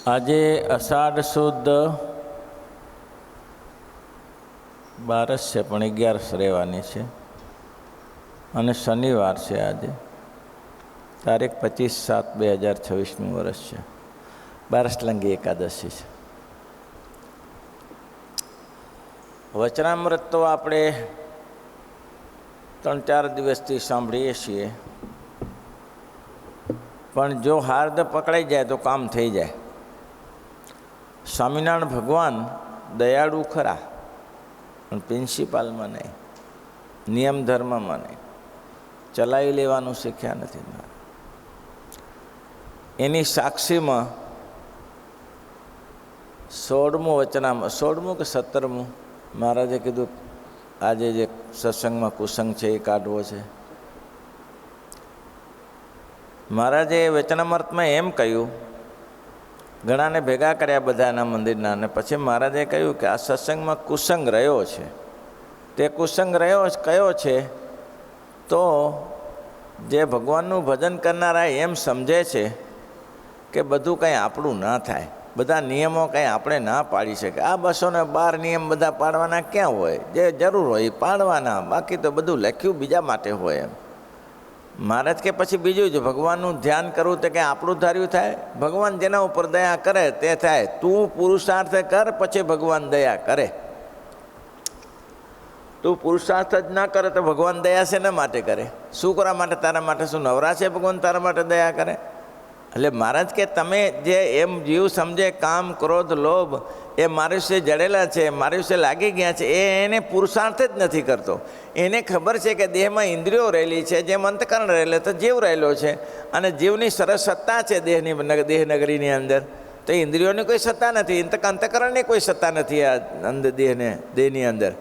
આજે અષાઢ સુદ 12 છે, પણ 11 રહેવાની છે અને શનિવાર છે. આજે તારીખ 25/7/2026નું વર્ષ છે. બારસલંગી એકાદશી છે. વચનામૃત તો આપણે 3-4 દિવસથી સાંભળીએ છીએ, પણ જો હાર્દ પકડાઈ જાય તો કામ થઈ જાય. સ્વામિનારાયણ ભગવાન દયાળુ ખરા, પણ પ્રિન્સિપાલમાં નહીં, નિયમ ધર્મમાં નહીં, ચલાવી લેવાનું શીખ્યા નથી. એની સાક્ષીમાં 16મું વચનામૃત, 16મું કે 17મું મહારાજે કીધું આજે જે સત્સંગમાં કુસંગ છે એ કાઢવો છે. મહારાજે વચનામૃતમાં એમ કહ્યું, ઘણાને ભેગા કર્યા બધાના મંદિરના, અને પછી મહારાજે કહ્યું કે આ સત્સંગમાં કુસંગ રહ્યો છે. તે કુસંગ રહ્યો કયો છે? તો જે ભગવાનનું ભજન કરનારા એમ સમજે છે કે બધું કંઈ આપણું ના થાય, બધા નિયમો કંઈ આપણે ના પાડી શકે. આ 212 નિયમ બધા પાડવાના ક્યાં હોય? જે જરૂર હોય એ પાડવાના, બાકી તો બધું લખ્યું બીજા માટે હોય. એમ મહારાજ કે પછી બીજું જ ભગવાનનું ધ્યાન કરવું તો કે આપણું ધાર્યું થાય? ભગવાન જેના ઉપર દયા કરે તે થાય. તું પુરુષાર્થ કર, પછી ભગવાન દયા કરે. તું પુરુષાર્થ જ ના કરે તો ભગવાન દયા શેના માટે કરે? શું કરવા માટે? તારા માટે શું નવરા છે ભગવાન તારા માટે દયા કરે? એટલે મહારાજ કે તમે જે એમ જીવ સમજે કામ, ક્રોધ, લોભ એ મારી વિશે જડેલા છે, મારી વિશે લાગી ગયા છે, એને પુરુષાર્થ જ નથી કરતો. એને ખબર છે કે દેહમાં ઇન્દ્રિયો રહેલી છે, જેમ અંતકરણ રહેલો તો જીવ રહેલો છે, અને જીવની સરસ સત્તા છે દેહનગરીની અંદર. તો ઇન્દ્રિયોની કોઈ સત્તા નથી, અંતકરણની કોઈ સત્તા નથી આ દેહની અંદર.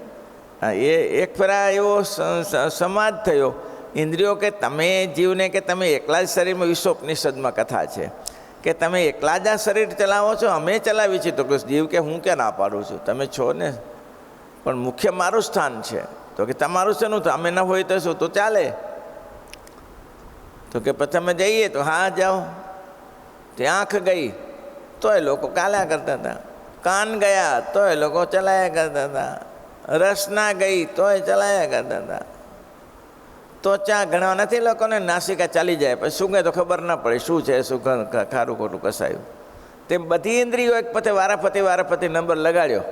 એ એક ફેરા એવો સમાજ થયો ઇન્દ્રિયો કે તમે જીવને કે તમે એકલા જ શરીરમાં, વિશ્વોપનિષદમાં કથા છે કે તમે એકલા જ આ શરીર ચલાવો છો, અમે ચલાવી છીએ. તો કે જીવ કે હું ક્યાં ના પાડું છું, તમે છો ને, પણ મુખ્ય મારું સ્થાન છે. તો કે તમારું શેનું? તો અમે ન હોય તો શું? તો ચાલે. તો કે પછી અમે જઈએ તો હા જાઓ. તે આંખ ગઈ તો એ લોકો ચાલ્યા કરતા હતા, કાન ગયા તો એ લોકો ચલાયા કરતા હતા, રસના ગઈ તો એ ચલાયા કરતા હતા. તો ચા ઘણા નથી લોકોને નાસિકા ચાલી જાય, પછી શું કહે તો ખબર ના પડે શું છે, શું ખારું ખોટું કસાયું. તે બધી ઇન્દ્રિયો એક પછી વારાફરતી નંબર લગાડ્યો,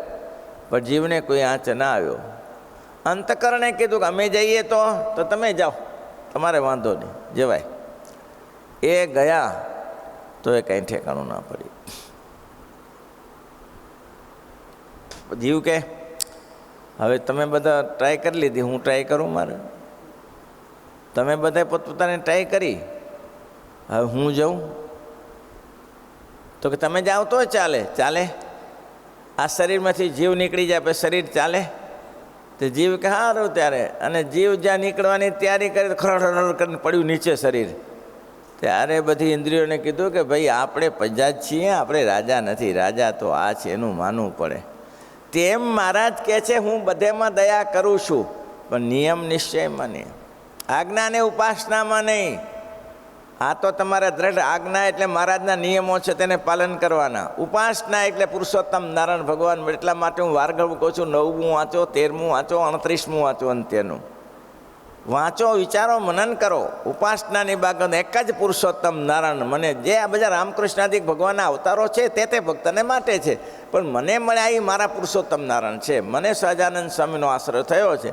પણ જીવને કોઈ આંચ ના આવ્યો. અંતકરણે કીધું કે અમે જઈએ તો તમે જાઓ, તમારે વાંધો નહીં, જવાય. એ ગયા તો એ કંઈ ઠેકાણું ના પડ્યું. જીવ કે હવે તમે બધા ટ્રાય કરી લીધી, હું ટ્રાય કરું મારે? તમે બધાએ પોતપોતાને ટ્રાય કરી, હવે હું જાઉં? તો કે તમે જાઓ તો ચાલે. આ શરીરમાંથી જીવ નીકળી જાય પછી શરીર ચાલે? તો જીવ કે સારું ત્યારે. અને જીવ જ્યાં નીકળવાની તૈયારી કરી તો ખરડ કરીને પડ્યું નીચે શરીર. ત્યારે બધી ઇન્દ્રિયોને કીધું કે ભાઈ આપણે પ્રજા જ છીએ, આપણે રાજા નથી. રાજા તો આ છે, એનું માનવું પડે. તેમ મહારાજ કહે છે હું બધેમાં દયા કરું છું, પણ નિયમ નિશ્ચયમાં નહીં, આજ્ઞા ને ઉપાસનામાં નહીં. આ તો તમારે દ્રઢ આજ્ઞા એટલે મહારાજના નિયમો છે તેને પાલન કરવાના. ઉપાસના એટલે પુરુષોત્તમ નારાયણ ભગવાન. એટલા માટે હું વારગળ કહું છું, 9મું વાંચો, 13મું વાંચો, 29મું વાંચો, અંત્યનું વાંચો, વિચારો, મનન કરો. ઉપાસનાની બાબત એક જ પુરુષોત્તમ નારાયણ. મને જે આ બધા રામકૃષ્ણાદિક ભગવાનના અવતારો છે તે ભક્તને માટે છે, પણ મને મળ્યા એ મારા પુરુષોત્તમ નારાયણ છે. મને સહજાનંદ સ્વામીનો આશ્રય થયો છે.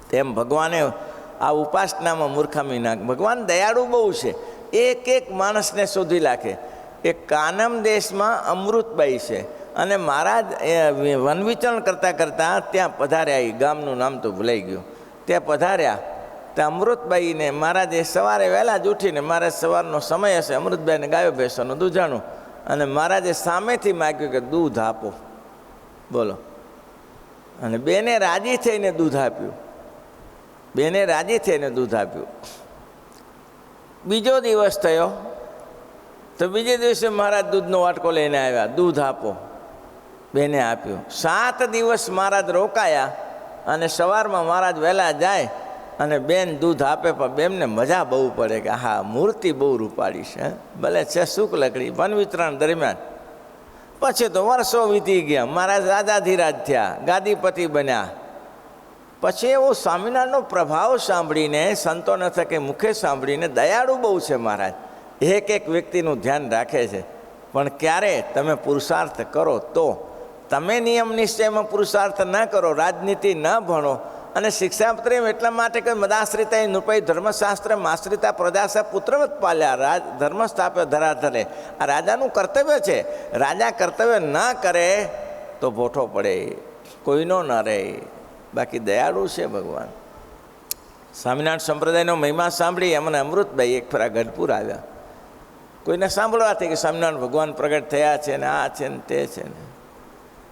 તેમ ભગવાને આ ઉપાસનામાં મૂર્ખામી નાખ. ભગવાન દયાળુ બહુ છે, એક માણસને શોધી રાખે. એ કાનમ દેશમાં અમૃતબાઈ છે, અને મહારાજ વનવિચરણ કરતાં ત્યાં પધાર્યા. એ ગામનું નામ તો ભૂલાઈ ગયું. ત્યાં પધાર્યા ત્યાં અમૃતબાઈને મહારાજે સવારે વહેલા જ ઉઠીને, મહારાજ સવારનો સમય હશે, અમૃતબાઈને ગાયો ભેંસોનું દૂધાણું, અને મહારાજે સામેથી માગ્યું કે દૂધ આપો. બોલો. અને બેને રાજી થઈને દૂધ આપ્યું. બીજો દિવસ થયો તો બીજે દિવસે મહારાજ દૂધનો વાટકો લઈને આવ્યા. દૂધ આપો. બેને આપ્યું. 7 દિવસ મહારાજ રોકાયા, અને સવારમાં મહારાજ વહેલા જાય અને બેન દૂધ આપે. પણ બેનને મજા બહુ પડે કે હા મૂર્તિ બહુ રૂપાળી છે, ભલે છે શુક લકડી. વન વિતરણ દરમિયાન પછી તો વર્ષો વીતી ગયા, મહારાજ રાજાધીરાજ થયા, ગાદીપતિ બન્યા. પછી એવો સ્વામિનારાયણનો પ્રભાવ સાંભળીને, સંતોને થકે મુખે સાંભળીને, દયાળુ બહુ છે મહારાજ, એક એક વ્યક્તિનું ધ્યાન રાખે છે. પણ ક્યારે તમે પુરુષાર્થ કરો તો, તમે નિયમ નિશ્ચયમાં પુરુષાર્થ ન કરો, રાજનીતિ ન ભણો, અને શિક્ષાપત્રી એટલા માટે કે મદાશ્રિતા નૃપય ધર્મશાસ્ત્ર આશ્રિતા પ્રજાસા પુત્રવત પાલ્યા, ધર્મ સ્થાપ્ય ધરાધરે. આ રાજાનું કર્તવ્ય છે. રાજા કર્તવ્ય ન કરે તો ભોઠો પડે, કોઈનો ન રહે. બાકી દયાળુ છે ભગવાન. સ્વામિનારાયણ સંપ્રદાયનો મહિમા સાંભળી અમને અમૃતભાઈ એક ફરા ગઢપુર આવ્યા. કોઈને સાંભળવાથી કે સ્વામિનારાયણ ભગવાન પ્રગટ થયા છે ને આ છે ને તે છે ને.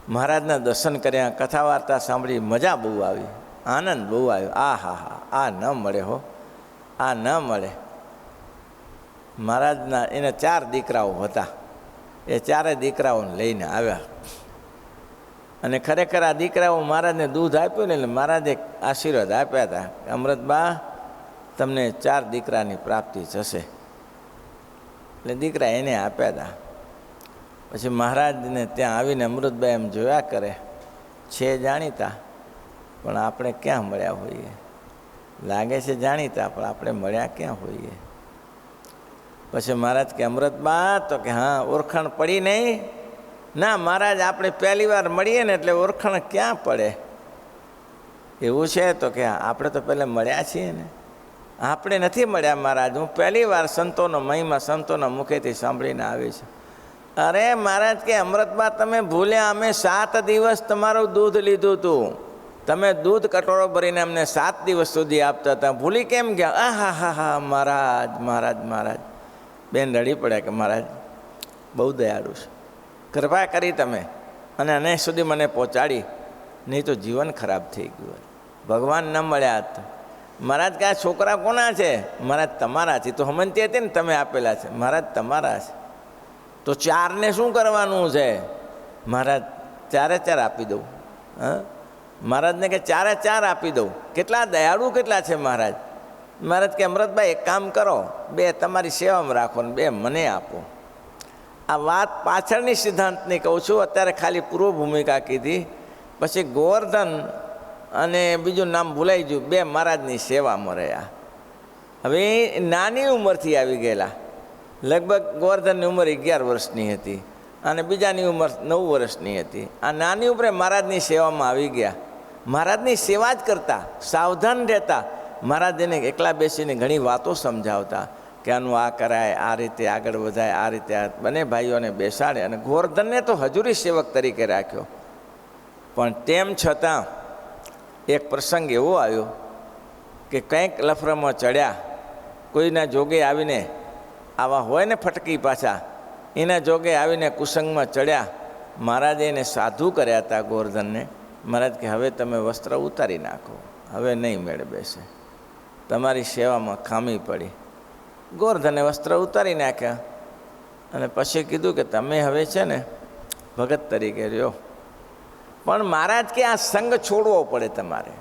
મહારાજના દર્શન કર્યા, કથા વાર્તા સાંભળી, મજા બહુ આવી, આનંદ બહુ આવ્યો. આ હા હા, આ ન મળે હો, આ ન મળે. મહારાજના એને 4 દીકરાઓ હતા, એ 4 દીકરાઓને લઈને આવ્યા. અને ખરેખર આ દીકરાઓ મહારાજને દૂધ આપ્યું ને, એટલે મહારાજે આશીર્વાદ આપ્યા હતા, અમૃતબા તમને 4 દીકરાની પ્રાપ્તિ થશે. એટલે દીકરા એને આપ્યા હતા. પછી મહારાજને ત્યાં આવીને અમૃતભાઈ એમ જોયા કરે, છે જાણીતા પણ આપણે ક્યાં મળ્યા હોઈએ, લાગે છે જાણીતા પણ આપણે મળ્યા ક્યાં હોઈએ. પછી મહારાજ કે અમૃતબા, તો કે હા, ઓળખાણ પડી નહીં? ના મહારાજ, આપણે પહેલી વાર મળીએ ને એટલે ઓળખાણ ક્યાં પડે. એવું છે? તો કે આપણે તો પહેલાં મળ્યા છીએ ને. આપણે નથી મળ્યા મહારાજ, હું પહેલી વાર સંતોનો મહિમા સંતોના મુખેથી સાંભળીને આવી છું. અરે મહારાજ કે અમૃતબા, તમે ભૂલ્યા, અમે 7 દિવસ તમારું દૂધ લીધું હતું, તમે દૂધ કટોરો ભરીને અમને 7 દિવસ સુધી આપતા હતા, ભૂલી કેમ ગયા? આ હા હા હા મહારાજ મહારાજ મહારાજ. બેન રડી પડ્યા કે મહારાજ બહુ દયાળુ છે, કૃપા કરી તમે અને અને સુધી મને પહોંચાડી, નહીં તો જીવન ખરાબ થઈ ગયું. ભગવાન ન મળ્યા તો. મહારાજ કે આ છોકરા કોના છે? મહારાજ તમારા છે. તો હમનતી હતી ને, તમે આપેલા છે. મહારાજ તમારા છે. તો 4ને શું કરવાનું છે? મહારાજ 4 આપી દઉં. હા, મહારાજને કે 4 આપી દઉં. કેટલા દયાળુ કેટલા છે મહારાજ. મહારાજ કે અમૃતભાઈ એક કામ કરો, 2 તમારી સેવામાં રાખો ને 2 મને આપો. આ વાત પાછળની સિદ્ધાંતની કહું છું, અત્યારે ખાલી પૂર્વ ભૂમિકા કીધી. પછી ગોવર્ધન અને બીજું નામ ભૂલાઈ ગયું, 2 મહારાજની સેવામાં રહ્યા. હવે નાની ઉંમરથી આવી ગયેલા. લગભગ ગોવર્ધનની ઉંમર 11 વર્ષની હતી અને બીજાની ઉંમર 9 વર્ષની હતી. આ નાની ઉંમરે મહારાજની સેવામાં આવી ગયા. મહારાજની સેવા જ કરતા, સાવધાન રહેતા. મહારાજ એને એકલા બેસીને ઘણી વાતો સમજાવતા કે આનું આ કરાય, આ રીતે આગળ વધાય, આ રીતે. આ બંને ભાઈઓને બેસાડે અને ગોવર્ધનને તો હજુરી સેવક તરીકે રાખ્યો. પણ તેમ છતાં એક પ્રસંગ એવો આવ્યો કે કંઈક લફરામાં ચડ્યા, કોઈના જોગે આવીને, આવા હોય ને ફટકી પાછા, એના જોગે આવીને કુસંગમાં ચડ્યા. મહારાજે એને સાધુ કર્યા હતા ગોવર્ધનને. મહારાજ કે હવે તમે વસ્ત્ર ઉતારી નાખો, હવે નહીં મેળ બેસે, તમારી સેવામાં ખામી પડી. ગોવર્ધને વસ્ત્ર ઉતારી નાખ્યા અને પછી કીધું કે તમે હવે છે ને ભગત તરીકે રહ્યો. પણ મહારાજ કે આ સંગ છોડવો પડે તમારે.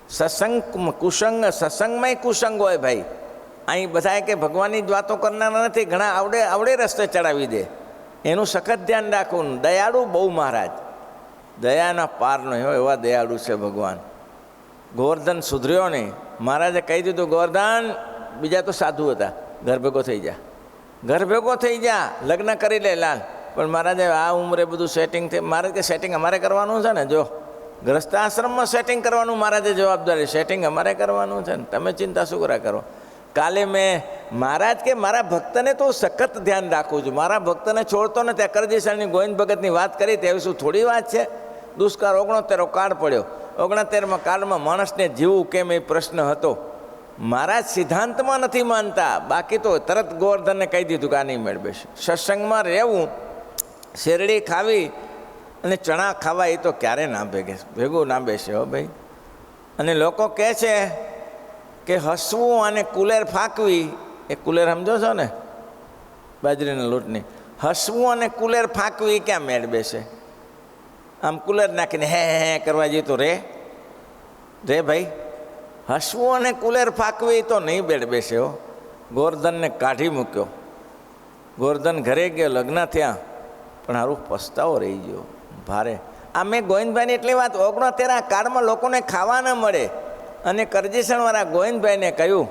સત્સંગ કુસંગ, સત્સંગમાંય કુસંગ હોય ભાઈ. અહીં બધા કે ભગવાનની જ વાતો કરનારા નથી, ઘણા આવડે રસ્તે ચડાવી દે. એનું સખત ધ્યાન રાખવું. દયાળુ બહુ મહારાજ, દયાના પાર નહીં હોય એવા દયાળુ છે ભગવાન. ગોવર્ધન સુધર્યો નહીં. મહારાજે કહી દીધું, ગોવર્ધન, બીજા તો સાધુ હતા, ઘર ભેગો થઈ જા, ઘર ભેગો થઈ જા, લગ્ન કરી લે લાલ. પણ મહારાજે આ ઉંમરે બધું સેટિંગ થઈ. મહારાજ કે સેટિંગ અમારે કરવાનું છે ને, જો ગ્રસ્તાશ્રમમાં સેટિંગ કરવાનું મહારાજે જવાબદારી, સેટિંગ અમારે કરવાનું છે ને, તમે ચિંતા શું કરા કરો. કાલે મેં મહારાજ કે મારા ભક્તને તો સખત ધ્યાન રાખું છું, મારા ભક્તને છોડતો ને. ત્યાં કરદેસાઈની ગોવિંદ ભગતની વાત કરી, તેવી શું થોડી વાત છે. દુષ્કાળ 69 કાળ પડ્યો. 69માં કાળમાં માણસને જીવવું કેમ એ પ્રશ્ન હતો. મહારાજ સિદ્ધાંતમાં નથી માનતા, બાકી તો તરત ગોવર્ધનને કહી દીધું કે આ નહીં મેળ બેસે. સત્સંગમાં રહેવું, શેરડી ખાવી અને ચણા ખાવા, એ તો ક્યારે ના ભેગું ના બેસે હો ભાઈ. અને લોકો કહે છે કે હસવું અને કુલેર ફાંકવી, એ કુલેર સમજો છો ને, બાજરીના લોટની. હસવું અને કુલેર ફાંકવી ક્યાં મેળ બેસે. આમ કુલેર નાખીને હે હે કરવા જઈએ તો રે ભાઈ. હસવું અને કુલેર ફાંકવી તો નહીં બેડ બેસે હો. ગોવર્ધનને કાઢી મૂક્યો. ગોવર્ધન ઘરે ગયો, લગ્ન થયા પણ હારું પસ્તાવો રહી ગયો ભારે. આ મેં ગોવિંદભાઈની એટલી વાત 69 કાળમાં લોકોને ખાવા ન મળે અને કરજીસણવાળા ગોવિંદભાઈને કહ્યું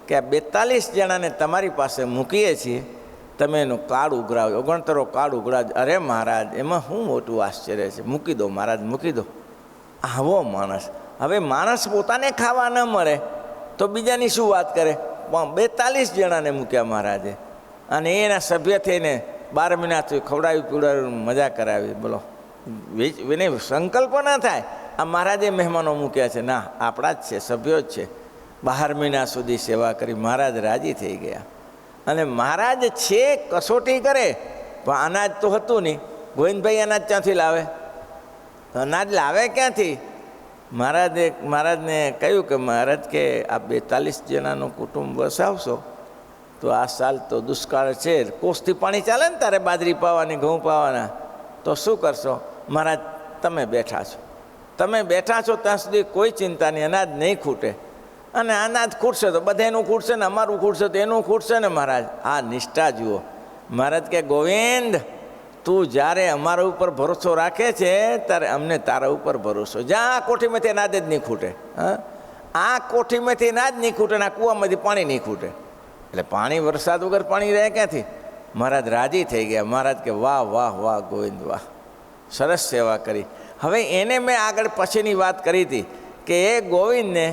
કે આ 42 જણાને તમારી પાસે મૂકીએ છીએ, તમે એનું કાર્ડ ઉઘરાવો, 69 કાર્ડ ઉઘરાવજો. અરે મહારાજ, એમાં શું મોટું આશ્ચર્ય છે, મૂકી દો મહારાજ, મૂકી દો. આવો માણસ. હવે માણસ પોતાને ખાવા ન મળે તો બીજાની શું વાત કરે? 42 જણાને મૂક્યા મહારાજે, અને એના સભ્ય થઈને 12 મહિનાથી ખવડાવી પીવડાવી મજા કરાવી. બોલો, એને સંકલ્પ ના થાય આ મહારાજે મહેમાનો મૂક્યા છે, ના આપણા જ છે, સભ્યો જ છે. 12 મહિના સુધી સેવા કરી મહારાજ રાજી થઈ ગયા. અને મહારાજ છે કસોટી કરે, પણ અનાજ તો હતું નહીં. ગોવિંદભાઈ અનાજ ક્યાંથી લાવે? અનાજ લાવે ક્યાંથી? મહારાજને કહ્યું કે મહારાજ કે આ 42 જણાનું કુટુંબ વસાવશો તો આ સાલ તો દુષ્કાળ છે, કોસથી પાણી ચાલે ને તારે બાજરી પાવાની, ઘઉં પાવાના, તો શું કરશો? મહારાજ તમે બેઠા છો, તમે બેઠા છો ત્યાં સુધી કોઈ ચિંતા નહીં, અનાજ નહીં ખૂટે. અને અનાજ ખૂટશે તો બધાનું ખૂટશે ને, અમારું ખૂટશે તો એનું ખૂટશે ને. મહારાજ આ નિષ્ઠા જુઓ. મહારાજ કે ગોવિંદ, તું જ્યારે અમારા ઉપર ભરોસો રાખે છે ત્યારે અમને તારા ઉપર ભરોસો. જ્યાં આ કોઠીમાંથી અનાજ જ નહીં ખૂટે, હા, આ કોઠીમાંથી અનાજ નહીં ખૂટે ને આ કૂવામાંથી પાણી નહીં ખૂટે. એટલે પાણી, વરસાદ વગર પાણી રહે ક્યાંથી? મહારાજ રાજી થઈ ગયા. મહારાજ કે વાહ વાહ વાહ ગોવિંદ વાહ, સરસ સેવા કરી. હવે એને મેં આગળ પછીની વાત કરી હતી કે એ ગોવિંદને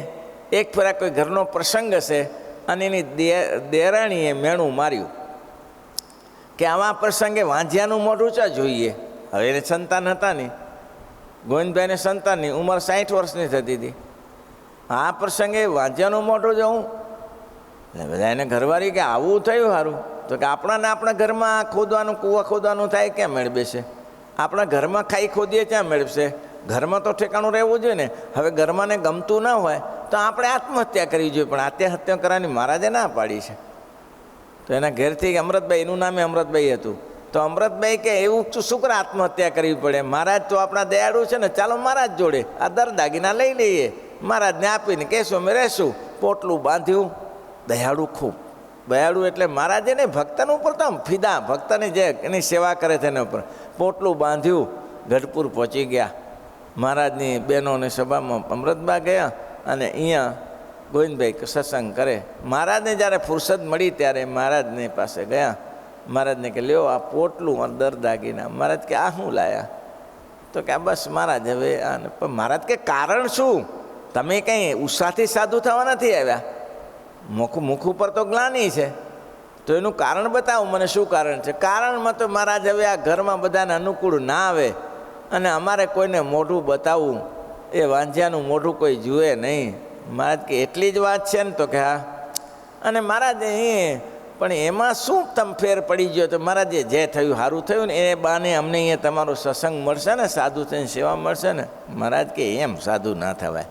એક ફેરા કોઈ ઘરનો પ્રસંગ હશે અને એની દેરાણીએ મેણું માર્યું કે આવા પ્રસંગે વાંઝિયાનું મોઢું ચા જોઈએ. હવે એને સંતાન હતા નહીં, ગોવિંદભાઈને સંતાનની ઉંમર 60 વર્ષની થતી હતી. આ પ્રસંગે વાંઝિયાનું મોઢું જોવું, એટલે બધા એને ઘરવાળી કે આવું થયું સારું. તો કે આપણા ઘરમાં ખોદવાનું, કૂવા ખોદવાનું થાય ક્યાં મેળવે છે? આપણા ઘરમાં ખાઈ ખોદીએ ક્યાં મેળવશે? ઘરમાં તો ઠેકાણું રહેવું જોઈએ ને. હવે ઘરમાં ને ગમતું ના હોય તો આપણે આત્મહત્યા કરવી જોઈએ, પણ આત્મહત્યા કરવાની મહારાજે ના પાડી છે. તો એના ઘેરથી અમૃતભાઈ, એનું નામે અમૃતભાઈ હતું, તો અમૃતભાઈ કે એવું શું કરે આત્મહત્યા કરવી પડે? મહારાજ તો આપણા દયાળુ છે ને, ચાલો મહારાજ જોડે આ દાગીના લઈ લઈએ, મહારાજને આપીને કહેશું અમે રહેશું. પોટલું બાંધ્યું. દયાળુ ખૂબ, દયાળુ એટલે મહારાજે ને ભક્તનું ઉપર તો આમ ફિદા, ભક્તની જે એની સેવા કરે છે એના ઉપર. પોટલું બાંધ્યું, ગઢપુર પહોંચી ગયા. મહારાજની બહેનોની સભામાં અમૃતબા ગયા અને અહીંયા ગોવિંદભાઈ સત્સંગ કરે. મહારાજને જ્યારે ફુરસદ મળી ત્યારે મહારાજની પાસે ગયા. મહારાજને કે લ્યો આ પોટલું દાગીના. મહારાજ કે આ શું લાયા? તો કે બસ મહારાજ હવે આને. પણ મહારાજ કે કારણ શું? તમે કંઈ ઉત્સાહથી સાધુ થવા નથી આવ્યા, મુખ ઉપર તો ગ્લાની છે, તો એનું કારણ બતાવો મને, શું કારણ છે? કારણમાં તો મહારાજ હવે આ ઘરમાં બધાને અનુકૂળ ના આવે અને અમારે કોઈને મોઢું બતાવવું, એ વાંઝિયાનું મોઢું કોઈ જુએ નહીં. મહારાજ કે એટલી જ વાત છે ને? તો કે હા. અને મહારાજ પણ એમાં શું તમે ફેર પડી ગયો? તો મહારાજે જે થયું સારું થયું ને, એ બાને અમને અહીંયા તમારો સત્સંગ મળશે ને, સાધુ થઈને સેવા મળશે ને. મહારાજ કે એમ સાધુ ના થવાય,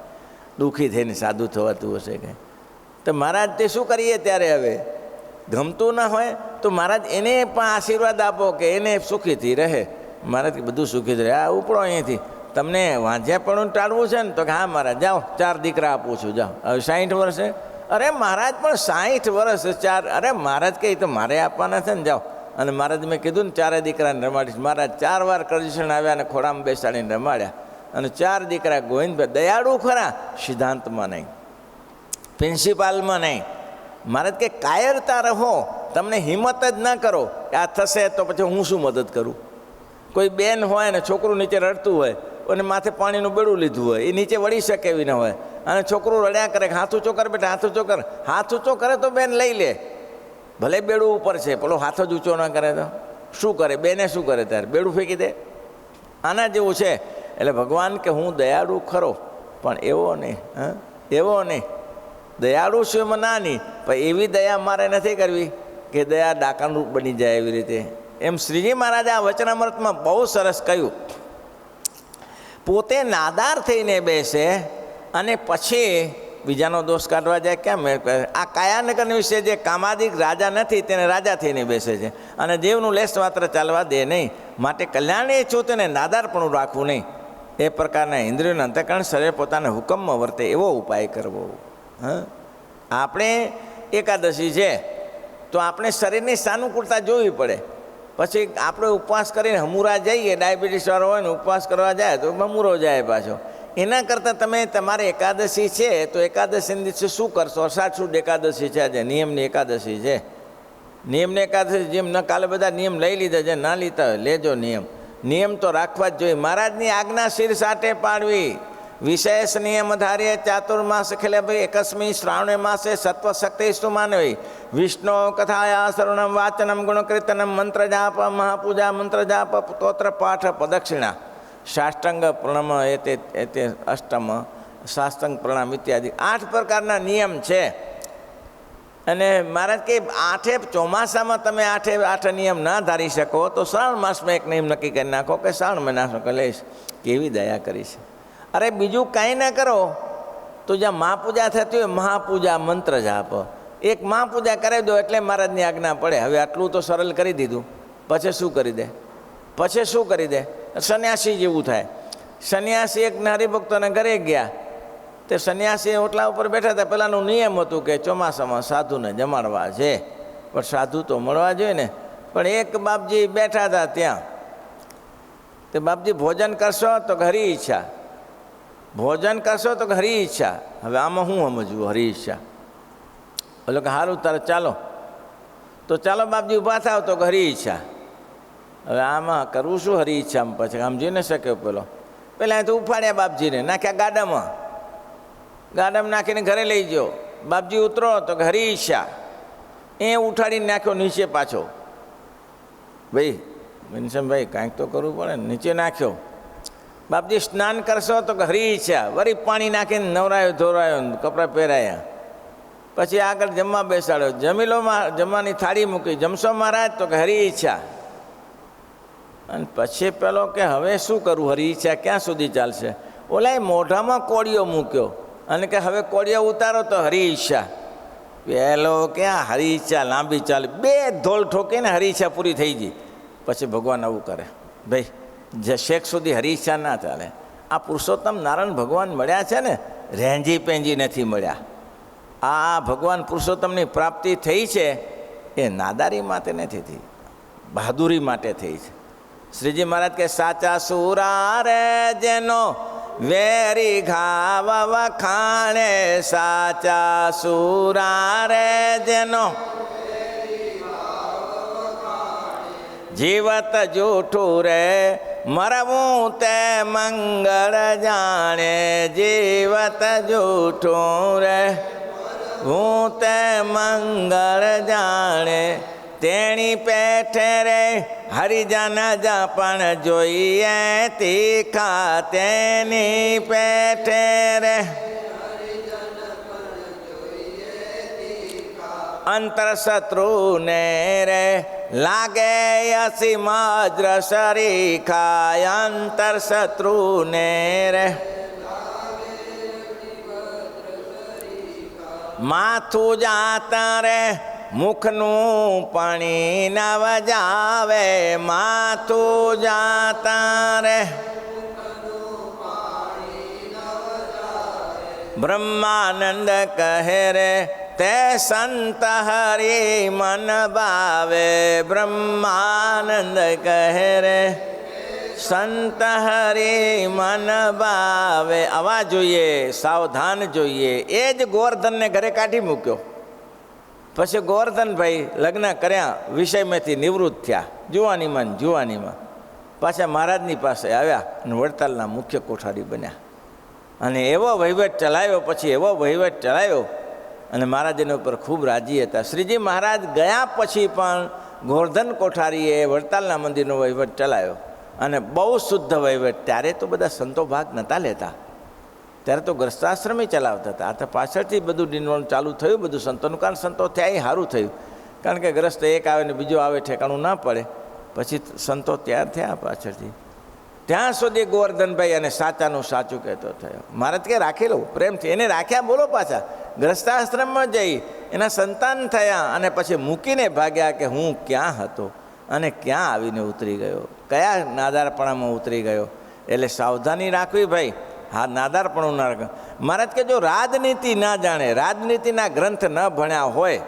દુઃખી થઈને સાધુ થવાતું હશે કે? તો મહારાજ તે શું કરીએ ત્યારે? હવે ગમતું ના હોય તો મહારાજ એને પણ આશીર્વાદ આપો કે એને સુખીથી રહે. મહારાજ કે બધું સુખી રહે. આ ઉપડો અહીંયાથી, તમને વાંઝિયાપણું ટાળવું છે ને? તો કે હા મહારાજ, જાઓ 4 દીકરા આપું છું, જાઓ. હવે 60 વર્ષે? અરે મહારાજ પણ 60 વર્ષ 4? અરે મહારાજ કે તો મારે આપવાના છે ને, જાઓ. અને મહારાજ મેં કીધું ને 4 દીકરાને રમાડીશ. મહારાજ 4 વાર કરજણ આવ્યા અને ખોડામાં બેસાડીને રમાડ્યા. અને 4 દીકરા. ગોવિંદભાઈ દયાળુ ખરા, સિદ્ધાંતમાં નહીં, પ્રિન્સિપાલમાં નહીં. મહારાજ કે કાયરતા રહો, તમને હિંમત જ ના કરો કે આ થશે તો પછી હું શું મદદ કરું? કોઈ બેન હોય ને છોકરું નીચે રડતું હોય અને માથે પાણીનું બેડું લીધું હોય, એ નીચે વળી શકે એવી ન હોય, અને છોકરું રડ્યા કરે કે હાથ ઊંચો કર બેટા, હાથ ઊંચો કર. હાથ ઊંચો કરે તો બેન લઈ લે, ભલે બેડું ઉપર છે, પેલો હાથ જ ઊંચો ન કરે તો શું કરે? બેને શું કરે? ત્યારે બેડું ફેંકી દે. આના જેવું છે. એટલે ભગવાન કે હું દયાળુ ખરો, પણ એવો નહીં, હા એવો નહીં. દયાળુ છું એમાં ના નહીં, પણ એવી દયા મારે નથી કરવી કે દયા ડાકાનું બની જાય એવી રીતે. એમ શ્રીજી મહારાજે આ વચનામૃતમાં બહુ સરસ કહ્યું. પોતે નાદાર થઈને બેસે અને પછી બીજાનો દોષ કાઢવા જાય, ક્યાં મેળ કરે? આ કાયાનગર વિશે જે કામાદિક રાજા નથી તેને રાજા થઈને બેસે છે, અને દેવનું લેશ માત્ર ચાલવા દે નહીં. માટે કલ્યાણી છું તેને નાદારપણું રાખવું નહીં. એ પ્રકારના ઇન્દ્રિયોના અંતઃકરણ શરીર પોતાના હુકમમાં વર્તે એવો ઉપાય કરવો. હા, આપણે એકાદશી છે તો આપણે શરીરની સાનુકૂળતા જોવી પડે. પછી આપણે ઉપવાસ કરીને હમુરા જઈએ, ડાયાબિટીસવાળો હોય ને ઉપવાસ કરવા જાય તો હમુરો જાય પાછો. એના કરતાં તમે તમારે એકાદશી છે તો એકાદશીના દિવસે શું કરશો? અષાઢ એકાદશી છે, આજે નિયમની એકાદશી છે. નિયમની એકાદશી જેમ ન કાલે બધા નિયમ લઈ લીધા છે, ના લીધા હોય લેજો નિયમ. નિયમ તો રાખવા જ જોઈએ. મહારાજની આજ્ઞા શિર સાટે પાડવી. વિશેષ નિયમ ધાર્ય ચાતુર્માસ ખેલે ભાઈ એકસ્મી શ્રાવણે માસે સત્વશક્તિસ્તુ માનવી વિષ્ણુ કથાયા શરણમ વાચનમ ગુણકીર્તનમ મંત્ર જાપ મહાપૂજા મંત્ર જાપ સ્તોત્ર પાઠ પ્રદક્ષિણા સાષ્ટાંગ પ્રણામ એતે અષ્ટમ સાષ્ટાંગ પ્રણામ ઇત્યાદિ 8 પ્રકારના નિયમ છે. અને મહારાજ કે 8 ચોમાસામાં તમે 8 નિયમ ના ધારી શકો તો શ્રાવણ માસમાં એક નિયમ નક્કી કરી નાખો કે શ્રાવણ મહિના લઈશ. કેવી દયા કરી છે! અરે બીજું કાંઈ ના કરો તો જ્યાં મહાપૂજા થતી હોય મહાપૂજા મંત્ર જાપ, એક મહાપૂજા કરાવી દો એટલે મહારાજની આજ્ઞા પડે. હવે આટલું તો સરળ કરી દીધું, પછી શું કરી દે? પછી શું કરી દે? સંન્યાસી જેવું થાય. સંન્યાસી એક હરિભક્તોને ઘરે ગયા, તે સંન્યાસી ઓટલા ઉપર બેઠા હતા. પહેલાંનું નિયમ હતું કે ચોમાસામાં સાધુને જમાડવા છે, પણ સાધુ તો મળવા જોઈએ ને. પણ એક બાપજી બેઠા હતા ત્યાં, તે બાપજી ભોજન કરશો તો હરી ઈચ્છા, ભોજન કરશો તો હરી ઈચ્છા. હવે આમાં શું સમજવું હરી ઈચ્છા? બોલો કે સારું તારે ચાલો, તો ચાલો બાપજી ઊભા થાવ તો હરી ઈચ્છા. હવે આમાં કરવું શું હરી ઈચ્છામાં? પછી સમજી ન શક્યો પેલો. પહેલાં તો ઉફાડ્યા બાપજીને, નાખ્યા ગાડામાં, ગાડામાં નાખીને ઘરે લઈ ગયો. બાપજી ઉતરો તો હરી ઈચ્છા. એ ઉઠાડીને નાખ્યો નીચે પાછો. ભાઈ ઘનશ્યામભાઈ કાંઈક તો કરવું પડે ને. નીચે નાખ્યો. બાપજી સ્નાન કરશો તો હરી ઈચ્છા. વળી પાણી નાખીને નવરાયો ધોરાયો, કપડાં પહેરાયા. પછી આગળ જમવા બેસાડ્યો. જમી લો, જમવાની થાળી મૂકી. જમશો મહારાજ તો હરી ઈચ્છા. અને પછી પેલો કે હવે શું કરું? હરી ઈચ્છા ક્યાં સુધી ચાલશે? ઓલા મોઢામાં કોળિયો મૂક્યો અને કે હવે કોળિયો ઉતારો તો હરી ઈચ્છા. પહેલો ક્યાં હરી ઈચ્છા લાંબી ચાલે, 2 ધોલ ઠોકીને હરી ઈચ્છા પૂરી થઈ ગઈ. પછી ભગવાન આવું કરે. ભાઈ જે શેખ સુધી હરી ઈચ્છા ના ચાલે. આ પુરુષોત્તમ નારાયણ ભગવાન મળ્યા છે ને, રેંજી પેંજી નથી મળ્યા. આ ભગવાન પુરુષોત્તમની પ્રાપ્તિ થઈ છે એ નાદારી માટે નથી થઈ, બહાદુરી માટે થઈ છે. શ્રીજી મહારાજ કે સાચા સુરા રે જેનો વેરી ઘાવ વખાણે, સાચા સુરા રે જેનો જીવત જૂઠું રે મરવું તે મંગળ જાણે, જીવત જૂઠું રે હું તે મંગળ જાણે. તેણી પેઠે રે હરિજન પણ જોઈએ તીખા, તેની પેઠે રે અંતર શત્રુને રે લાગે અસીમ અજ્ર સરીખા, અંતર શત્રુને રે માથું જાતા રે મુખનું પાણી નવ જાવે, માથું જાતા રે બ્રહ્માનંદ કહે રે તે સંત હરિ મન ભાવે, બ્રહ્માનંદ કહે રે સંત હરિ મન ભાવે. આવા જોઈએ, સાવધાન જોઈએ. એ જ ગોવર્ધનને ઘરે કાઢી મૂક્યો. પછી ગોવર્ધનભાઈ લગ્ન કર્યા, વિષયમાંથી નિવૃત્ત થયા, જુવાનીમાં પાછા મહારાજની પાસે આવ્યા અને વડતાલના મુખ્ય કોઠારી બન્યા. અને એવો વહીવટ ચલાવ્યો, પછી એવો વહીવટ ચલાવ્યો અને મહારાજ એના ઉપર ખૂબ રાજી હતા. શ્રીજી મહારાજ ગયા પછી પણ ગોવર્ધન કોઠારીએ વડતાલના મંદિરનો વહીવટ ચલાવ્યો અને બહુ શુદ્ધ વહીવટ. ત્યારે તો બધા સંતો ભાગ નહોતા લેતા, ત્યારે તો ગ્રસ્તાશ્રમે ચલાવતા હતા. આ તો પાછળથી બધું ડિનવાનું ચાલુ થયું, બધું સંતોનું. કારણ સંતો થયા એ સારું થયું, કારણ કે ગ્રસ્ત એક આવે ને બીજો આવે ઠેકાણું ના પડે. પછી સંતો તૈયાર થયા પાછળથી. ત્યાં સુધી ગોવર્ધનભાઈ અને સાચાનું સાચું કહેતો થયો. મહારાજ કે રાખી લો પ્રેમથી. એને રાખ્યા બોલો પાછા. ગ્રસ્તાશ્રમમાં જઈ એના સંતાન થયા અને પછી મૂકીને ભાગ્યા કે હું ક્યાં હતો અને ક્યાં આવીને ઉતરી ગયો, કયા નાદારપણામાં ઉતરી ગયો. એટલે સાવધાની રાખવી ભાઈ. હા, નાદારપણું ના રાખે. મહારાજ કે જો રાજનીતિ ના જાણે, રાજનીતિના ગ્રંથ ન ભણ્યા હોય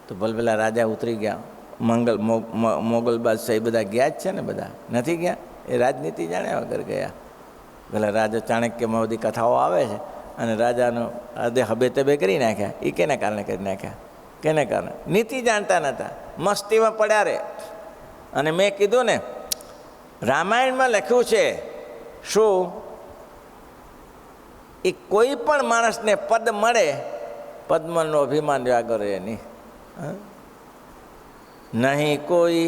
તો ભલભલા રાજા ઉતરી ગયા. મોગલ બાદશાહ એ બધા ગયા જ છે ને, બધા નથી ગયા? એ રાજનીતિ જાણ્યા વગર ગયા. પેલા રાજા ચાણક્યમાં બધી કથાઓ આવે છે, અને રાજાનો હદે હબે તબે કરી નાખ્યા. એ કેને કારણે કરી નાખ્યા? કેને કારણે? નીતિ જાણતા નહોતા, મસ્તીમાં પડ્યા રે. અને મેં કીધું ને, રામાયણમાં લખ્યું છે શું? એ કોઈ પણ માણસને પદ મળે, પદ્મનું અભિમાન વ્યાગર એની. નહીં કોઈ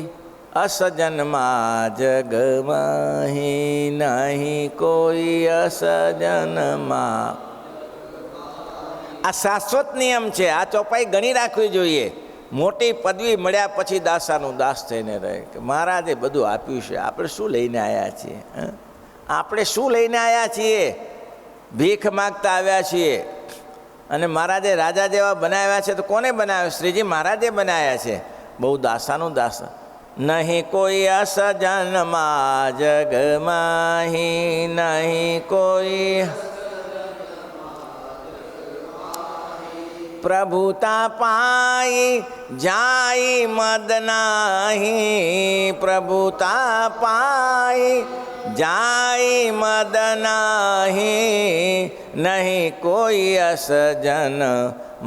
અસજનમાં જગમાહી, નહીં કોઈ અસજનમાં. આ શાશ્વત નિયમ છે, આ ચોપાઈ ગણી રાખવી જોઈએ. મોટી પદવી મળ્યા પછી દાસાનું દાસ થઈને રહે. કે મહારાજે બધું આપ્યું છે, આપણે શું લઈને આવ્યા છીએ? આપણે શું લઈને આવ્યા છીએ? ભીખ માગતા આવ્યા છીએ. અને મહારાજે રાજા જેવા બનાવ્યા છે, તો કોને બનાવ્યા? શ્રીજી મહારાજે બનાવ્યા છે. બહુ દાસાનું દાસ. નહીં કોઈ અસજનમાં જગમાહી, નહીં કોઈ પ્રભુતા પાઈ જાય મદ નાહી, પ્રભુતા પાઈ જાય મદ નાહી, નહીં કોઈ અસજન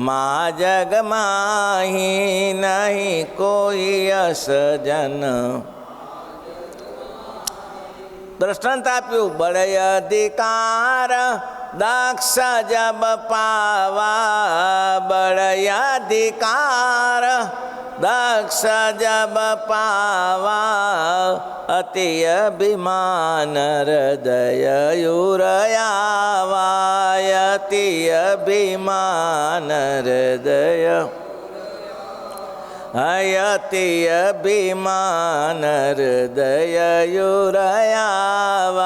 મા જગમાહી, નહીં કોઈ અસજન. દ્રષ્ટાંત આપ્યું, બળય અધિકાર દક્ષ જબ પાવા, બળય અધિકાર દક્ષ જબ પાવા, અતિ અભિમાન હૃદય યુરયાવા, અતિ અભિમાન હૃદય, અતિ અભિમાન હૃદય યુરયાવા,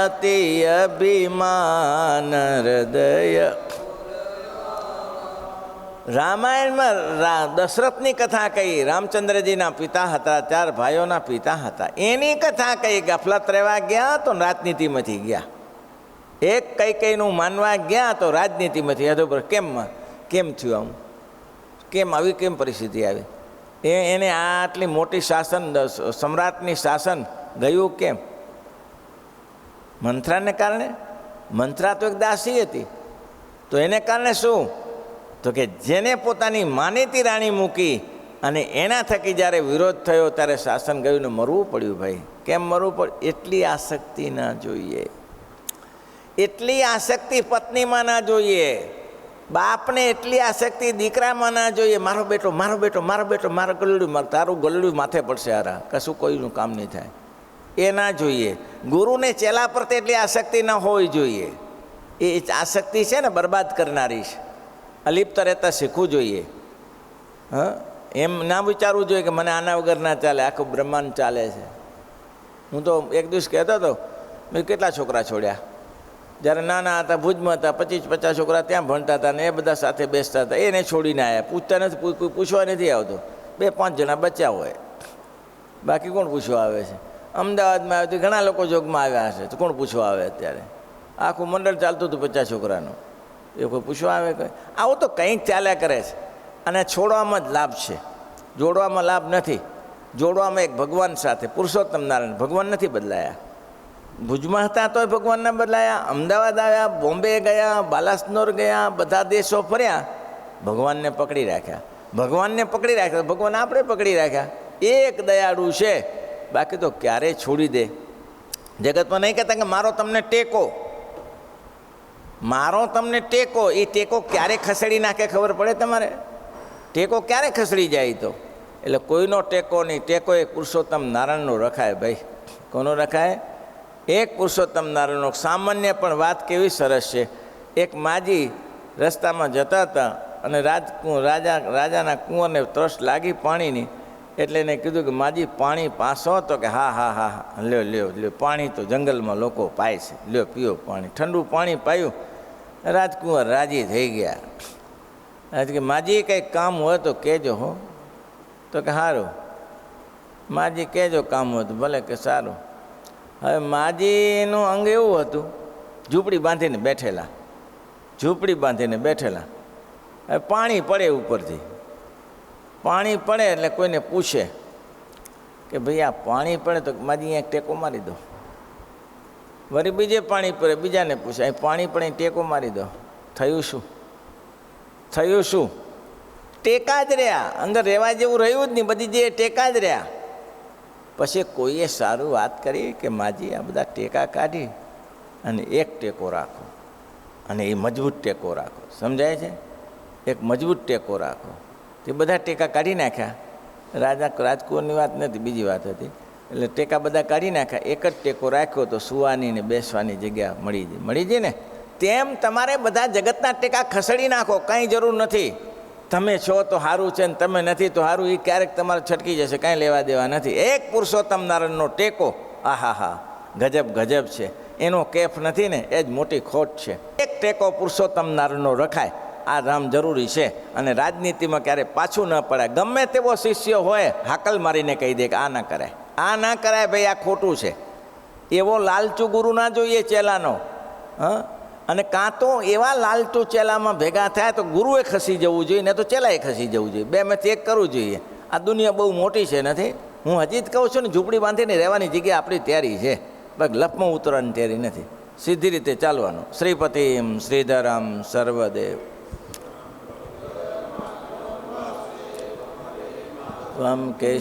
અતિ અભિમાન હૃદય. રામાયણમાં દશરથની કથા કહી. રામચંદ્રજીના પિતા હતા, 4 ભાઈઓના પિતા હતા. એની કથા કહી. ગફલત રહેવા ગયા તો રાજનીતિમાંથી ગયા. એક કઈકઈનું માનવા ગયા તો રાજનીતિમાંથી. યદુબર કેમ થયું આવું? કેમ આવી કેમ પરિસ્થિતિ આવી? એને આટલી મોટી શાસન, સમ્રાટની શાસન ગયું કેમ? મંથરાને કારણે. મંથરા તો એક દાસી હતી, તો એને કારણે શું? તો કે જેને પોતાની માનીતી રાણી મૂકી અને એના થકી જ્યારે વિરોધ થયો ત્યારે શાસન ગયું ને મરવું પડ્યું. ભાઈ કેમ મરવું પડ્યું? એટલી આસક્તિ ના જોઈએ, એટલી આસક્તિ પત્નીમાં ના જોઈએ, બાપને એટલી આસક્તિ દીકરામાં ના જોઈએ. મારો બેટો, મારો બેટો, મારો બેટો, મારો ગલડું, તારું ગલડું માથે પડશે, હારા કશું કોઈનું કામ નહીં થાય, એ ના જોઈએ. ગુરુને ચેલા પર એટલી આસક્તિ ન હોવી જોઈએ. એ આસક્તિ છે ને બરબાદ કરનારી છે. અલિપ્ત રહેતા શીખવું જોઈએ. એમ ના વિચારવું જોઈએ કે મને આના વગર ના ચાલે, આખું બ્રહ્માંડ ચાલે છે. હું તો એક દિવસ કહેતો હતો, મેં કેટલા છોકરા છોડ્યા. જ્યારે નાના હતા, ભુજમાં હતા, 25-50 છોકરા ત્યાં ભણતા હતા, ને એ બધા સાથે બેસતા હતા. એને છોડીને આવ્યા. પૂછતા નથી, કોઈ પૂછવા નથી આવતો. 2-5 જણા બચ્યા હોય, બાકી કોણ પૂછવા આવે છે? અમદાવાદમાં આવ્યું, ઘણા લોકો જોગમાં આવ્યા હશે, તો કોણ પૂછવા આવે? અત્યારે આખું મંડળ ચાલતું હતું 50 છોકરાનું, એ કોઈ પૂછવા આવે? કંઈ આવું તો કંઈક ચાલ્યા કરે છે. અને છોડવામાં જ લાભ છે, જોડવામાં લાભ નથી. જોડવામાં એક ભગવાન સાથે, પુરુષોત્તમ નારાયણ ભગવાન નથી બદલાયા. ભુજમાં હતા તોય ભગવાન ના બદલાયા, અમદાવાદ આવ્યા, બોમ્બે ગયા, બાલાસનોર ગયા, બધા દેશો ફર્યા, ભગવાનને પકડી રાખ્યા. ભગવાનને પકડી રાખ્યા, ભગવાન આપણે પકડી રાખ્યા. એક દયાળુ છે, બાકી તો ક્યારેય છોડી દે. જગતમાં નહીં કહેતા કે મારો તમને ટેકો, મારો તમને ટેકો. એ ટેકો ક્યારે ખસેડી નાખે ખબર પડે તમારે? ટેકો ક્યારે ખસડી જાય? તો એટલે કોઈનો ટેકો નહીં. ટેકો એક પુરુષોત્તમ નારાયણનો રખાય. ભાઈ કોનો રખાય? એક પુરુષોત્તમ નારાયણનો. સામાન્ય પણ વાત કેવી સરસ છે. એક માજી રસ્તામાં જતા હતા અને રાજાના કૂંવરને તરસ લાગી પાણીની, એટલે એને કીધું કે માજી પાણી પાસો? તો કે હા હા હા લ્યો લ્યો લ્યો, પાણી તો જંગલમાં લોકો પાય છે, લ્યો પીઓ પાણી. ઠંડુ પાણી પાયું. રાજકુંવર રાજી થઈ ગયા. આજ કે માજી કંઈક કામ હોય તો કહેજો હો. તો કે સારું માજી કહેજો કામ હોય તો. ભલે કે સારું. હવે માજીનું અંગ એવું હતું, ઝૂંપડી બાંધીને બેઠેલા, ઝૂંપડી બાંધીને બેઠેલા. હવે પાણી પડે ઉપરથી, પાણી પડે એટલે કોઈને પૂછે કે ભાઈ આ પાણી પડે તો માજી અહીંયા ટેકો મારી દો. વળી બીજે પાણી પડે બીજાને પૂછે અહીં પાણી પડે ટેકો મારી દો. થયું શું? થયું શું? ટેકા જ રહ્યા, અંદર રહેવા જેવું રહ્યું જ નહીં, બધી જે ટેકા જ રહ્યા. પછી કોઈએ સારું વાત કરી કે માજી આ બધા ટેકા કાઢી અને એક ટેકો રાખો, અને એ મજબૂત ટેકો રાખો. સમજાય છે? એક મજબૂત ટેકો રાખો. તે બધા ટેકા કાઢી નાખ્યા. રાજકુંવરની વાત નથી, બીજી વાત હતી. એટલે ટેકા બધા કાઢી નાખ્યા, એક જ ટેકો રાખ્યો તો સુવાની ને બેસવાની જગ્યા મળી જાય ને. તેમ તમારે બધા જગતના ટેકા ખસેડી નાખો, કંઈ જરૂર નથી. તમે છો તો સારું છે ને તમે નથી તો સારું, એ ક્યારેક તમારે છટકી જશે, કાંઈ લેવા દેવા નથી. એક પુરુષોત્તમ નારાયણનો ટેકો, આહા ગજબ ગજબ છે. એનો કેફ નથી ને એ જ મોટી ખોટ છે. એક ટેકો પુરુષોત્તમ નારાયણનો રખાય, આ રામ જરૂરી છે. અને રાજનીતિમાં ક્યારેય પાછું ન પડાય. ગમે તેવો શિષ્ય હોય હાકલ મારીને કહી દે કે આ ના કરાય, આ ના કરાય ભાઈ, આ ખોટું છે. એવો લાલચુ ગુરુ ના જોઈએ ચેલાનો. અને કાં તો એવા લાલચુ ચેલામાં ભેગા થાય તો ગુરુએ ખસી જવું જોઈએ, ને તો ચેલાએ ખસી જવું જોઈએ. બેમાંથી એક કરવું જોઈએ. આ દુનિયા બહુ મોટી છે નથી. હું હજી જ કહું છું ને, ઝૂંપડી બાંધીને રહેવાની જગ્યા આપણી તૈયારી છે, બસ લપમાં ઉતરવાની તૈયારી નથી. સીધી રીતે ચાલવાનું. શ્રીપતિમ શ્રીધરમ સર્વદેવ ત્વમ કે